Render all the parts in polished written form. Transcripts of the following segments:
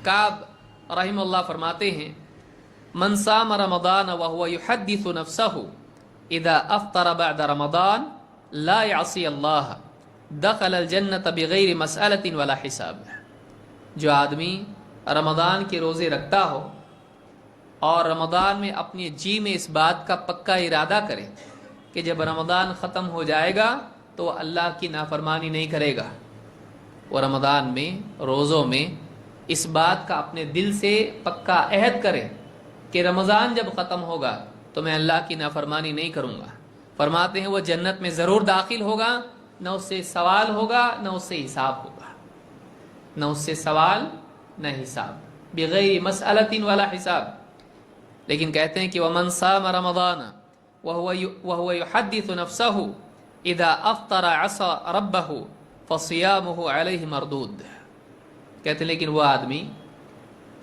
काब रहमहुल्लाह फरमाते हैं, मन साम रमदान व हुवा युहद्दिसु नफ्सहु इदा अफ्तर बअद रमदान ला यासी अल्लाह दखल अल जन्नत बिगैर मसअलतिन वला हिसाब। जो आदमी रमदान के रोज़े रखता हो और रमदान में अपने जी में इस बात का पक्का इरादा करे कि जब रमदान ख़त्म हो जाएगा तो अल्लाह की नाफरमानी नहीं करेगा, वो रमदान में रोज़ों में इस बात का अपने दिल से पक्का अहद करे कि रमज़ान जब ख़त्म होगा तो मैं अल्लाह की नाफरमानी नहीं करूँगा। फरमाते हैं वो जन्नत में ज़रूर दाखिल होगा, न उससे सवाल होगा न उससे हिसाब होगा, न उससे सवाल न हिसाब, बिगैर मसअलतिन वाला हिसाब। लेकिन कहते हैं कि वमन साम रमज़ान वहुवा युहद्दिसु नफ्सहु इदा अफ्तर असा रब्बहु फसियामुहु अलैहि मरदूद। कहते हैं लेकिन वो आदमी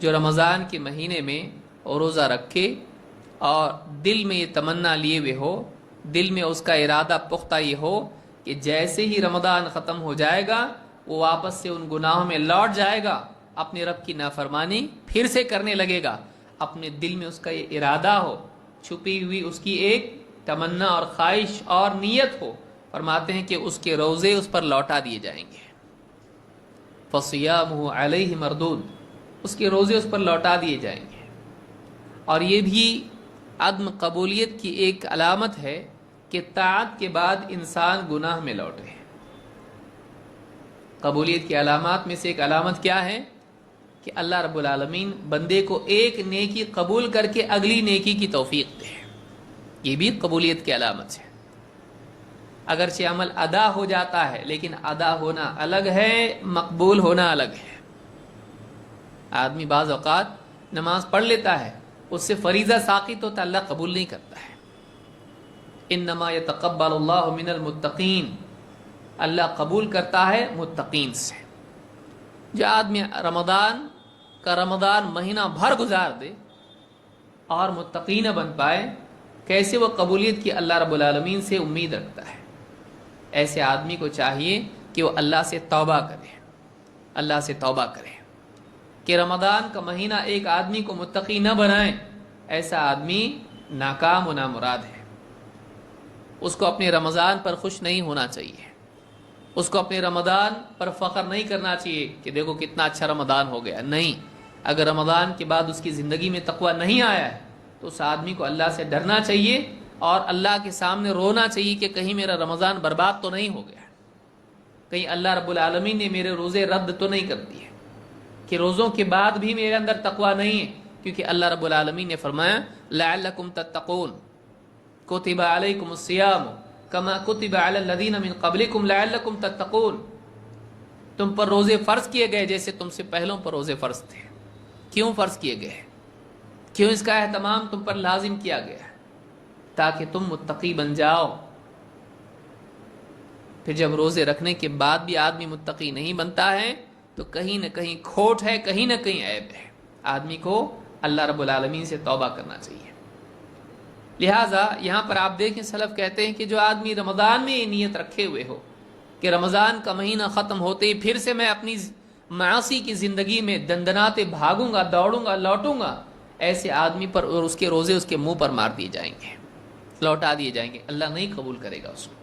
जो रमज़ान के महीने में रोज़ा रखे और दिल में ये तमन्ना लिए हुए हो, दिल में उसका इरादा पुख्ता ये हो कि जैसे ही रमज़ान ख़त्म हो जाएगा वो वापस से उन गुनाहों में लौट जाएगा, अपने रब की नाफरमानी फिर से करने लगेगा, अपने दिल में उसका ये इरादा हो, छुपी हुई उसकी एक तमन्ना और ख्वाहिश और नीयत हो, फरमाते हैं कि उसके रोज़े उस पर लौटा दिए जाएंगे। फसियामुहु अलैहि मरदूद, उसके रोज़े उस पर लौटा दिए जाएंगे। और ये भी अदम कबूलियत की एक अलामत है कि ताअत के बाद इंसान गुनाह में लौटे। कबूलियत की अलामत में से एक अलामत क्या है कि अल्लाह रब्बुल आलमीन बंदे को एक नेकी कबूल करके अगली नेकी की तौफीक दे। ये भी कबूलियत की अलामत है। अगरचे अमल अदा हो जाता है लेकिन अदा होना अलग है, मकबूल होना अलग है। आदमी बाज़ औक़ात नमाज पढ़ लेता है, उससे फरीज़ा साक़ित होता, अल्लाह कबूल नहीं करता है। इन्नमा यतक़ब्बलुल्लाहु मिनल मुत्तक़ीन, अल्लाह कबूल करता है मुत्तक़ीन से। जो आदमी रमज़ान महीना भर गुजार दे और मुत्तक़ी न बन पाए, कैसे वो कबूलियत की अल्लाह रब्बुल आलमीन से उम्मीद रखता है। ऐसे आदमी को चाहिए कि वो अल्लाह से तौबा करे, अल्लाह से तौबा करे कि रमज़ान का महीना एक आदमी को मुत्तक़ी न बनाए। ऐसा आदमी नाकाम व नामुराद है। उसको अपने रमज़ान पर खुश नहीं होना चाहिए, उसको अपने रमज़ान पर फ़ख्र नहीं करना चाहिए कि देखो कितना अच्छा रमज़ान हो गया। नहीं, अगर रमज़ान के बाद उसकी ज़िंदगी में तक़वा नहीं आया है तो उस आदमी को अल्लाह से डरना चाहिए और अल्लाह के सामने रोना चाहिए कि कहीं मेरा रमज़ान बर्बाद तो नहीं हो गया, कहीं अल्लाह रब्बुल आलमीन ने मेरे रोज़े रद्द तो नहीं कर दिए, कि रोज़ों के बाद भी मेरे अंदर तक़वा नहीं है। क्योंकि अल्लाह रब्बुल आलमीन ने फरमाया लअल्लकुम तत्तक़ून कुतिबा अलैकुमुस सियाम कमा कुतिबा अलल लज़ीना मिन क़ब्लिकुम लअल्लकुम तत्तक़ून। तुम पर रोज़े फ़र्ज़ किए गए जैसे तुमसे पहलों पर रोज़े फ़र्ज़ थे। क्यों फ़र्ज़ किए गए, क्यों इसका एहतमाम तुम पर लाजिम किया गया? ताकि तुम मुत्तक़ी बन जाओ। फिर जब रोज़े रखने के बाद भी आदमी मुत्तक़ी नहीं बनता है तो कहीं न कहीं खोट है, कहीं न कहीं ऐब है। आदमी को अल्लाह रब्बुल आलमीन से तौबा करना चाहिए। लिहाजा यहाँ पर आप देखें, सलफ़ कहते हैं कि जो आदमी रमज़ान में ये नीयत रखे हुए हो कि रमज़ान का महीना ख़त्म होते ही फिर से मैं अपनी मासी की ज़िंदगी में दंदनाते भागूंगा, दौड़ूंगा, लौटूंगा, ऐसे आदमी पर और उसके रोज़े उसके मुंह पर मार दिए जाएंगे, लौटा दिए जाएंगे। अल्लाह नहीं कबूल करेगा उसको।